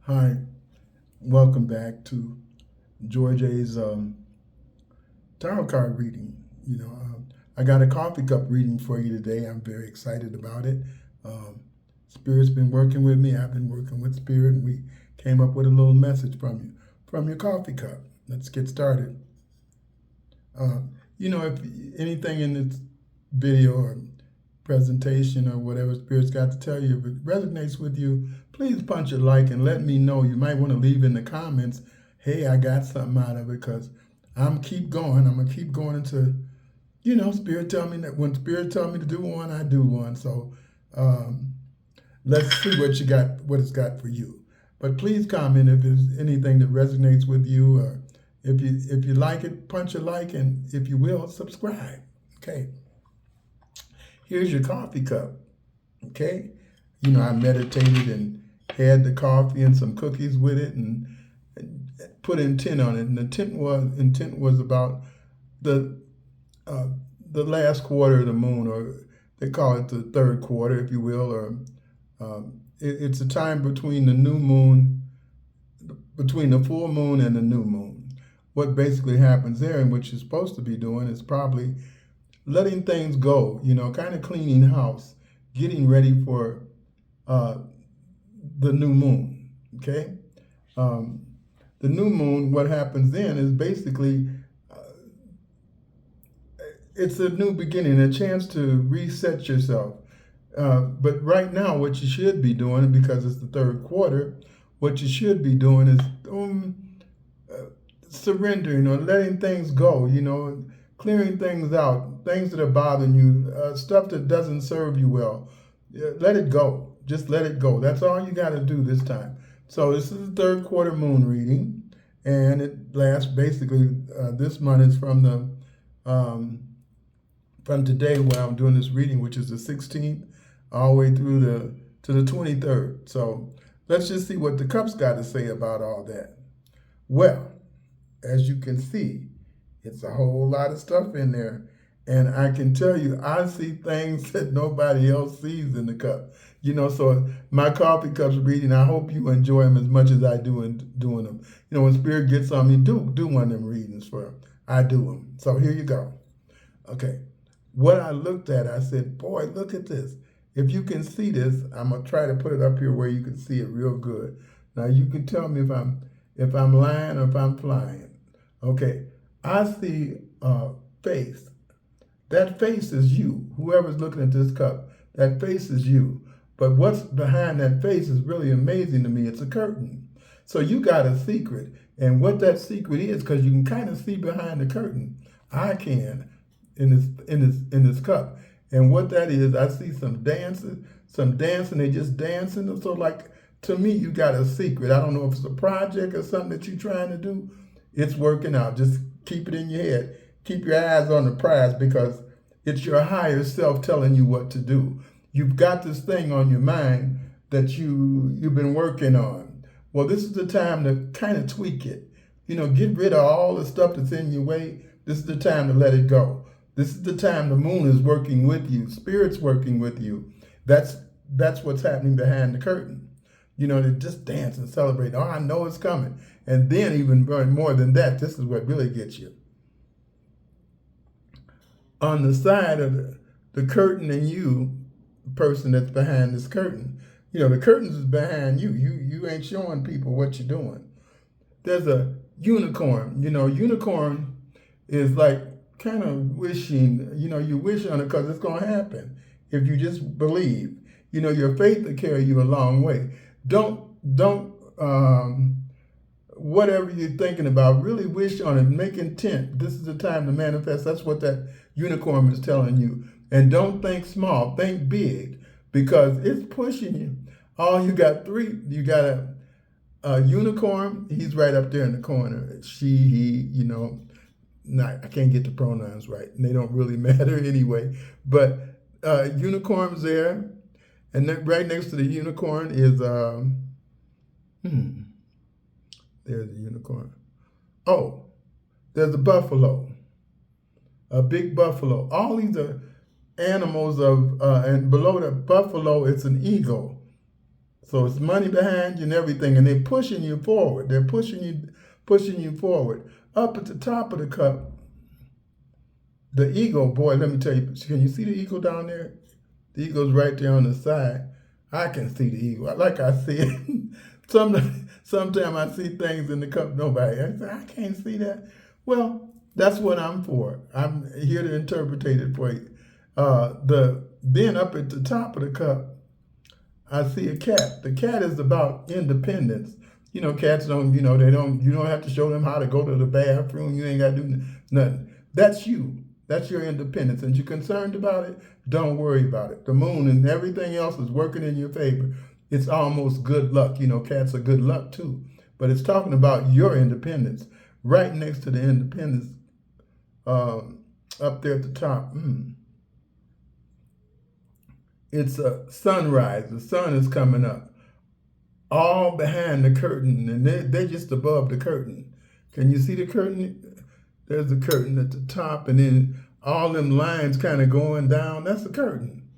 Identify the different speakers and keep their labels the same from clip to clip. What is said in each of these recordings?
Speaker 1: Hi, welcome back to George A's tarot card reading. I got a coffee cup reading for you today. I'm very excited about it. Um, Spirit's been working with me. I've been working with Spirit, and we came up with a little message from your coffee cup. Let's get started. If anything in this video or presentation or whatever Spirit's got to tell you, if it resonates with you, please punch a like and let me know. You might want to leave in the comments, hey, I got something out of it, because I'm keep going. I'm going to keep going until, Spirit tell me that when Spirit tell me to do one, I do one. So let's see what it's got for you. But please comment if there's anything that resonates with you, or if you like it, punch a like, and if you will, subscribe. Okay. Here's your coffee cup. Okay. I meditated and had the coffee and some cookies with it and put intent on it. And the intent was about the last quarter of the moon, or they call it the third quarter, if you will, or it's a time between the new moon, between the full moon and the new moon. What basically happens there, and what you're supposed to be doing, is probably letting things go, kind of cleaning house, getting ready for the new moon, okay? The new moon, what happens then is basically, it's a new beginning, a chance to reset yourself. But right now, what you should be doing, because it's the third quarter, what you should be doing is surrendering or letting things go, clearing things out, things that are bothering you, stuff that doesn't serve you well. Let it go. Just let it go. That's all you got to do this time. So this is the third quarter moon reading, and it lasts basically, this month is from today when I'm doing this reading, which is the 16th, all the way through to the 23rd. So let's just see what the cup's got to say about all that. Well, as you can see, it's a whole lot of stuff in there. And I can tell you, I see things that nobody else sees in the cup. So my coffee cups reading, I hope you enjoy them as much as I do in doing them. When Spirit gets on me, do one of them readings for them. I do them. So here you go. Okay. What I looked at, I said, boy, look at this. If you can see this, I'm going to try to put it up here where you can see it real good. Now you can tell me if I'm lying or if I'm flying. Okay. I see a face. That face is you. Whoever's looking at this cup, that face is you. But what's behind that face is really amazing to me. It's a curtain. So you got a secret. And what that secret is, because you can kind of see behind the curtain. I can in this cup. And what that is, I see some dancing, they just dancing. So like, to me, you got a secret. I don't know if it's a project or something that you're trying to do. It's working out. Just keep it in your head. Keep your eyes on the prize, because it's your higher self telling you what to do. You've got this thing on your mind that you've been working on. Well, this is the time to kind of tweak it. Get rid of all the stuff that's in your way. This is the time to let it go. This is the time the moon is working with you. Spirit's working with you. That's what's happening behind the curtain. They just dance and celebrate. Oh, I know it's coming. And then even more than that, this is what really gets you. On the side of the curtain and you, the person that's behind this curtain, the curtains is behind you. You ain't showing people what you're doing. There's a unicorn. Unicorn is like kind of wishing, you wish on it because it's going to happen if you just believe. Your faith will carry you a long way. Don't whatever you're thinking about, really wish on it. Make intent. This is the time to manifest. That's what that unicorn is telling you. And don't think small. Think big, because it's pushing you. You got a unicorn. He's right up there in the corner. She, he, I can't get the pronouns right. And they don't really matter anyway. But unicorn's there. And then right next to the unicorn is, there's a unicorn. Oh, there's a buffalo, a big buffalo. All these are animals and below the buffalo, it's an eagle. So it's money behind you and everything, and they're pushing you forward. They're pushing you forward. Up at the top of the cup, the eagle, boy, let me tell you, can you see the eagle down there? The eagle's right there on the side. I can see the eagle. Like I said, sometimes I see things in the cup, nobody. I say, I can't see that. Well, that's what I'm for. I'm here to interpret it for you. Then up at the top of the cup, I see a cat. The cat is about independence. You know, cats don't, you don't have to show them how to go to the bathroom. You ain't got to do nothing. That's you. That's your independence. And you're concerned about it, don't worry about it. The moon and everything else is working in your favor. It's almost good luck. You know, cats are good luck too. But it's talking about your independence. Right next to the independence, up there at the top, it's a sunrise. The sun is coming up. All behind the curtain, and they're just above the curtain. Can you see the curtain? There's a curtain at the top, and then all them lines kind of going down. That's the curtain.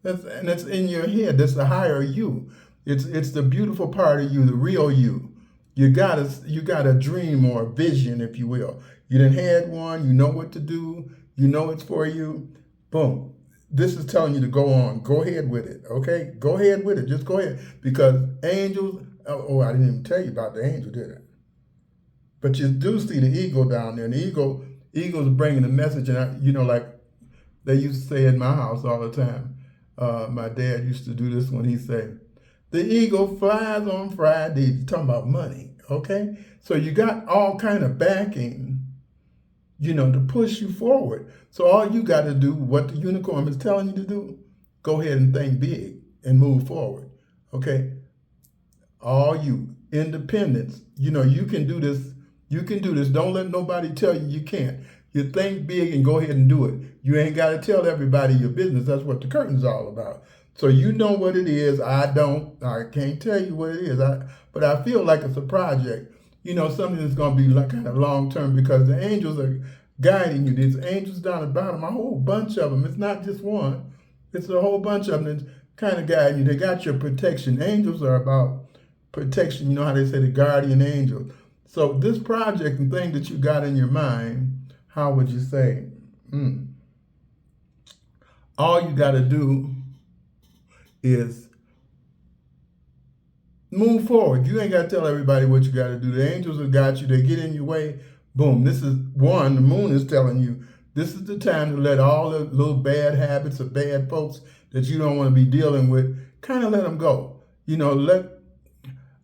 Speaker 1: And it's in your head. That's the higher you. It's the beautiful part of you, the real you. You got a dream or a vision, if you will. You done had one. You know what to do. You know it's for you. Boom. This is telling you to go on. Go ahead with it, okay? Go ahead with it. Just go ahead. Because angels, I didn't even tell you about the angel, did I? But you do see the eagle down there. And the eagle's bringing a message. And, like they used to say in my house all the time. My dad used to do this when he said, the eagle flies on Friday. He's talking about money, okay? So you got all kind of backing, to push you forward. So all you got to do, what the unicorn is telling you to do, go ahead and think big and move forward, okay? All you, independence, you can do this. You can do this. Don't let nobody tell you you can't. You think big and go ahead and do it. You ain't got to tell everybody your business. That's what the curtain's all about. So you know what it is. I don't. I can't tell you what it is. But I feel like it's a project. Something that's going to be like kind of long term, because the angels are guiding you. There's angels down the bottom, a whole bunch of them. It's not just one. It's a whole bunch of them that's kind of guiding you. They got your protection. Angels are about protection. You know how they say the guardian angel. So this project and thing that you got in your mind, how would you say? All you got to do is move forward. You ain't got to tell everybody what you got to do. The angels have got you. They get in your way. Boom. This is one. The moon is telling you this is the time to let all the little bad habits of bad folks that you don't want to be dealing with, kind of let them go.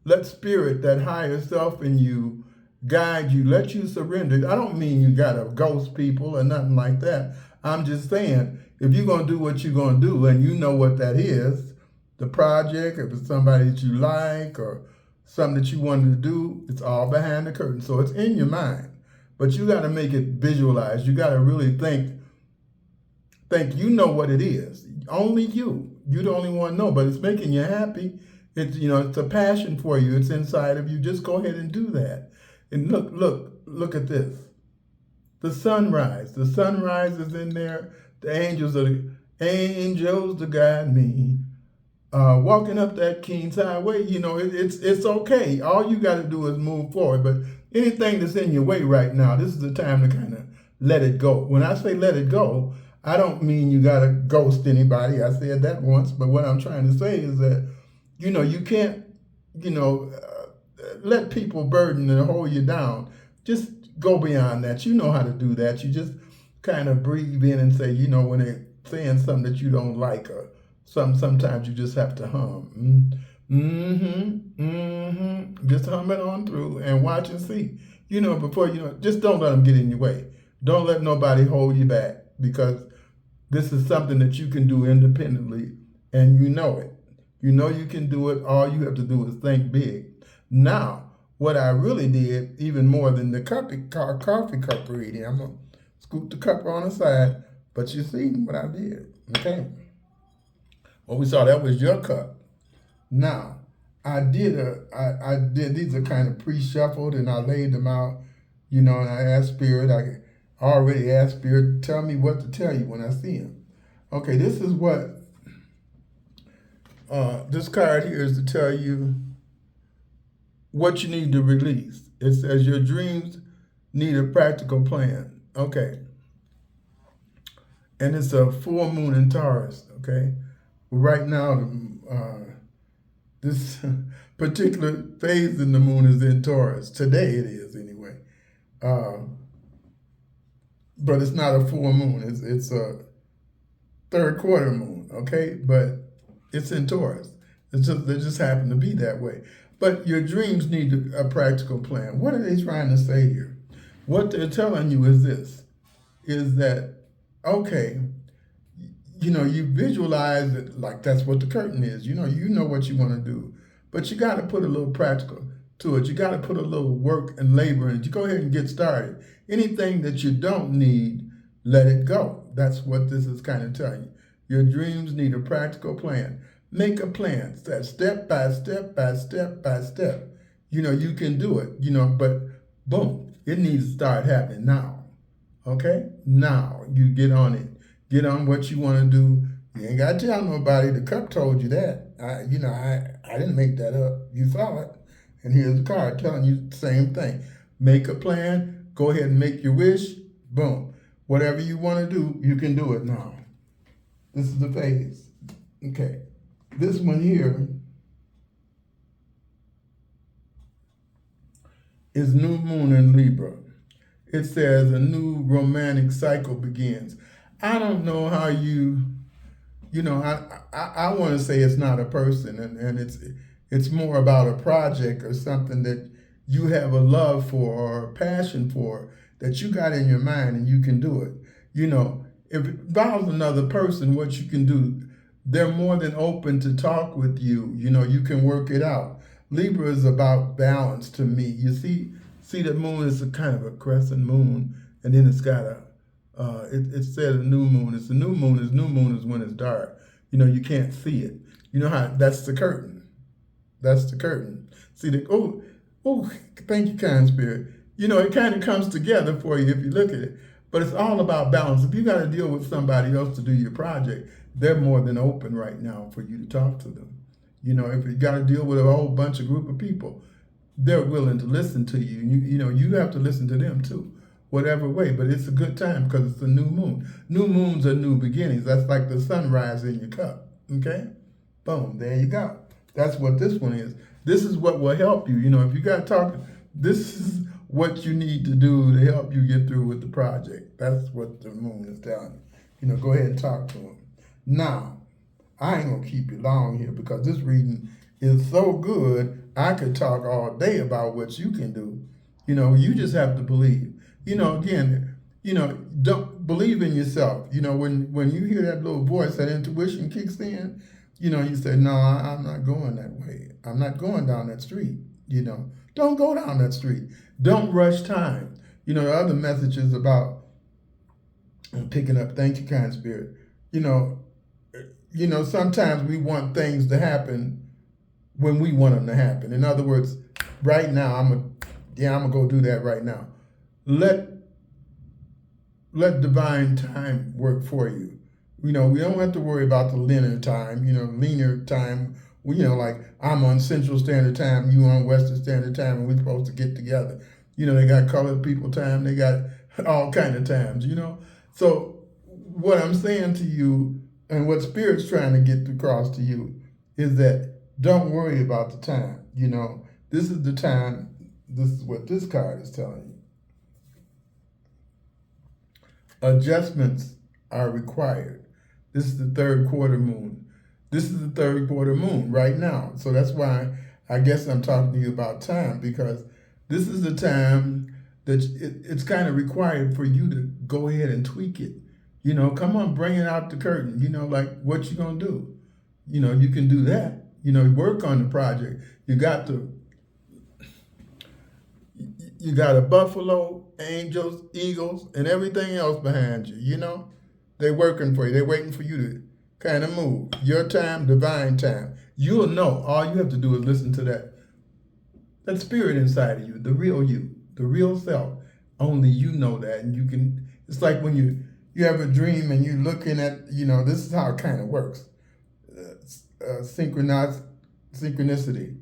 Speaker 1: Let spirit, that higher self in you, guide you. Let you surrender. I don't mean you got to ghost people or nothing like that. I'm just saying, if you're going to do what you're going to do and you know what that is, the project, if it's somebody that you like or something that you wanted to do, it's all behind the curtain. So it's in your mind. But you got to make it visualize. You got to really think you know what it is. Only you. You're the only one know, but it's making you happy. It's, it's a passion for you. It's inside of you. Just go ahead and do that. And look at this. The sunrise. The sunrise is in there. The angels to guide me. Walking up that King's Highway, it's okay. All you got to do is move forward. But anything that's in your way right now, this is the time to kind of let it go. When I say let it go, I don't mean you got to ghost anybody. I said that once. But what I'm trying to say is that, you can't, let people burden and hold you down. Just go beyond that. You know how to do that. You just kind of breathe in and say, when they're saying something that you don't like or sometimes you just have to hum. Just hum it on through and watch and see. Before just don't let them get in your way. Don't let nobody hold you back, because this is something that you can do independently and you know it. You know you can do it. All you have to do is think big. Now, what I really did, even more than the coffee cup reading, I'm going to scoop the cup on the side, but you see what I did, okay? Well, we saw that was your cup. Now, I did, these are kind of pre-shuffled, and I laid them out, and I asked Spirit, I already asked Spirit, tell me what to tell you when I see him. Okay, this is what this card here is to tell you what you need to release. It says your dreams need a practical plan. Okay. And it's a full moon in Taurus. Okay. Right now, this particular phase in the moon is in Taurus. Today it is anyway. But it's not a full moon. It's a third quarter moon. Okay. But it's in Taurus. They just happen to be that way. But your dreams need a practical plan. What are they trying to say here? What they're telling you is this, is that, okay, you visualize it like that's what the curtain is. You know what you want to do. But you got to put a little practical to it. You got to put a little work and labor in it. You go ahead and get started. Anything that you don't need, let it go. That's what this is kind of telling you. Your dreams need a practical plan. Make a plan, step by step by step by step. You can do it, but boom, it needs to start happening now. Okay? Now, you get on it. Get on what you want to do. You ain't got to tell nobody. The cup told you that. I didn't make that up. You saw it. And here's the card telling you the same thing. Make a plan. Go ahead and make your wish. Boom. Whatever you want to do, you can do it now. This is the phase. Okay. This one here is new moon in Libra. It says a new romantic cycle begins. I don't know how I want to say it's not a person, and it's more about a project or something that you have a love for or a passion for that you got in your mind and you can do it. If it involves another person, what you can do, they're more than open to talk with you. You can work it out. Libra is about balance to me. You see the moon is a kind of a crescent moon, and then it's got it said a new moon. It's a new moon. New moon is when it's dark. You can't see it. You know how that's the curtain. That's the curtain. See thank you, kind spirit. It kind of comes together for you if you look at it. But it's all about balance. If you got to deal with somebody else to do your project, they're more than open right now for you to talk to them. If you got to deal with a whole bunch of group of people, they're willing to listen to you. You have to listen to them too, whatever way. But it's a good time because it's a new moon. New moons are new beginnings. That's like the sunrise in your cup. Okay? Boom. There you go. That's what this one is. This is what will help you. If you got to talk, this is what you need to do to help you get through with the project. That's what the moon is telling you. Go ahead and talk to them. Now, I ain't going to keep you long here because this reading is so good, I could talk all day about what you can do. You just have to believe. Again, don't believe in yourself. When you hear that little voice, that intuition kicks in, you say, no, I'm not going that way. I'm not going down that street. Don't go down that street. Don't rush time. The other message is about picking up, thank you, kind spirit. Sometimes we want things to happen when we want them to happen. In other words, right now, I'm gonna go do that right now. Let divine time work for you. We don't have to worry about the linear time. Linear time. Like I'm on Central Standard Time, you on Western Standard Time, and we're supposed to get together. They got colored people time. They got all kind of times. So what I'm saying to you, and what Spirit's trying to get across to you, is that don't worry about the time. This is the time. This is what this card is telling you. Adjustments are required. This is the third quarter moon. This is the third quarter moon right now. So that's why I guess I'm talking to you about time, because this is the time that it's kind of required for you to go ahead and tweak it. Come on, bring it out the curtain. Like what you gonna do? You can do that. Work on the project. You got a buffalo, angels, eagles, and everything else behind you. They're working for you. They're waiting for you to kind of move. Your time, divine time. You'll know. All you have to do is listen to that spirit inside of you, the real self. Only you know that, and you can. It's like when you have a dream and you're looking at, this is how it kind of works. synchronicity.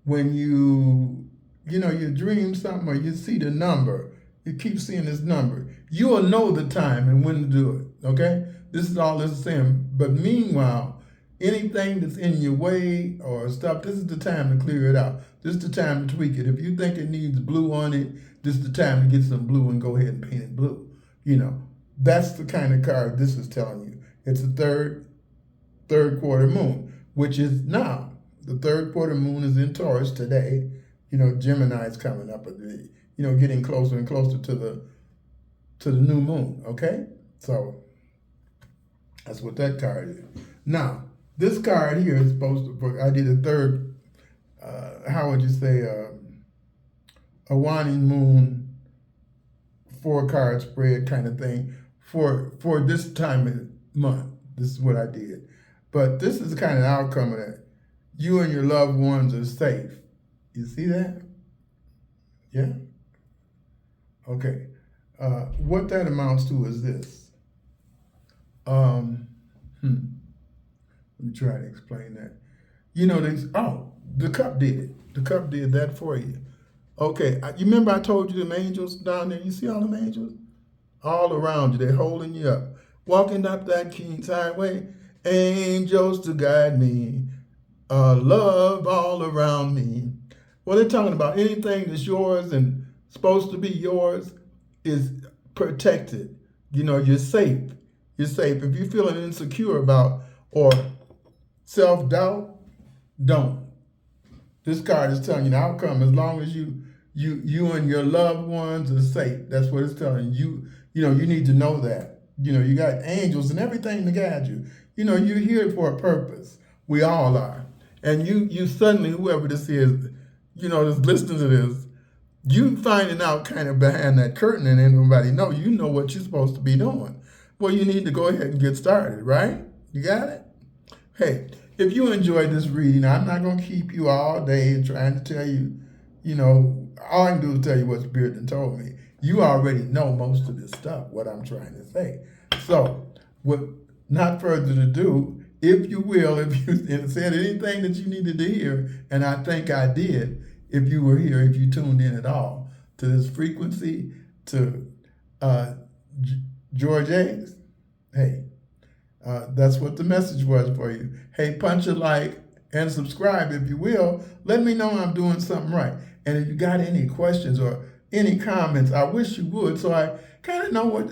Speaker 1: When you dream something or you see the number, you keep seeing this number, you will know the time and when to do it, okay? This is all this is saying. But meanwhile, anything that's in your way or stuff, this is the time to clear it out. This is the time to tweak it. If you think it needs blue on it, this is the time to get some blue and go ahead and paint it blue. That's the kind of card this is telling you. It's a third quarter moon, which is now. The third quarter moon is in Taurus today. Gemini is coming up, getting closer and closer to the new moon, okay? So that's what that card is. Now, this card here is supposed to, I did a third, how would you say, a waning moon 4-card spread kind of thing for this time of month. This is what I did. But this is the kind of outcome of that. You and your loved ones are safe. You see that? Yeah? Okay. What that amounts to is this. Let me try to explain that. The cup did it. The cup did that for you. Okay, you remember I told you them angels down there? You see all them angels? All around you. They're holding you up. Walking up that King's Highway. Angels to guide me. Love all around me. Well, they're talking about anything that's yours and supposed to be yours is protected. You're safe. You're safe. If you're feeling insecure about or self-doubt, don't. This card is telling you the outcome. As long as you and your loved ones are safe, that's what it's telling you. You need to know that. You got angels and everything to guide you. You're here for a purpose. We all are. And you suddenly, whoever this is, that's listening to this, you finding out kind of behind that curtain and ain't nobody know. You know what you're supposed to be doing. Well, you need to go ahead and get started, right? You got it? Hey, if you enjoyed this reading, I'm not going to keep you all day trying to tell you, all I can do is tell you what Spirit done told me. You already know most of this stuff, what I'm trying to say. So, not further to do, if you will, if you said anything that you needed to hear, and I think I did, if you were here, if you tuned in at all to this frequency, to George A's, hey, that's what the message was for you. Hey, punch a like and subscribe if you will. Let me know I'm doing something right. And if you got any questions or any comments, I wish you would, so I kind of know what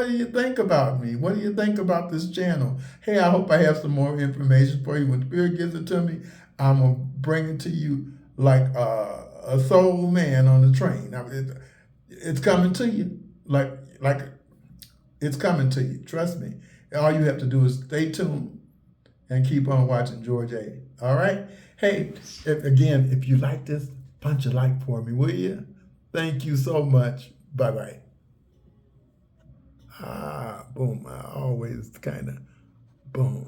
Speaker 1: do you think about me? What do you think about this channel? Hey, I hope I have some more information for you. When Spirit gives it to me, I'm going to bring it to you like a soul man on the train. I mean, it's coming to you like it's coming to you. Trust me. All you have to do is stay tuned and keep on watching George A. All right? Hey, if you like this, punch a like for me, will you? Thank you so much. Bye-bye. Boom. I always kind of boom.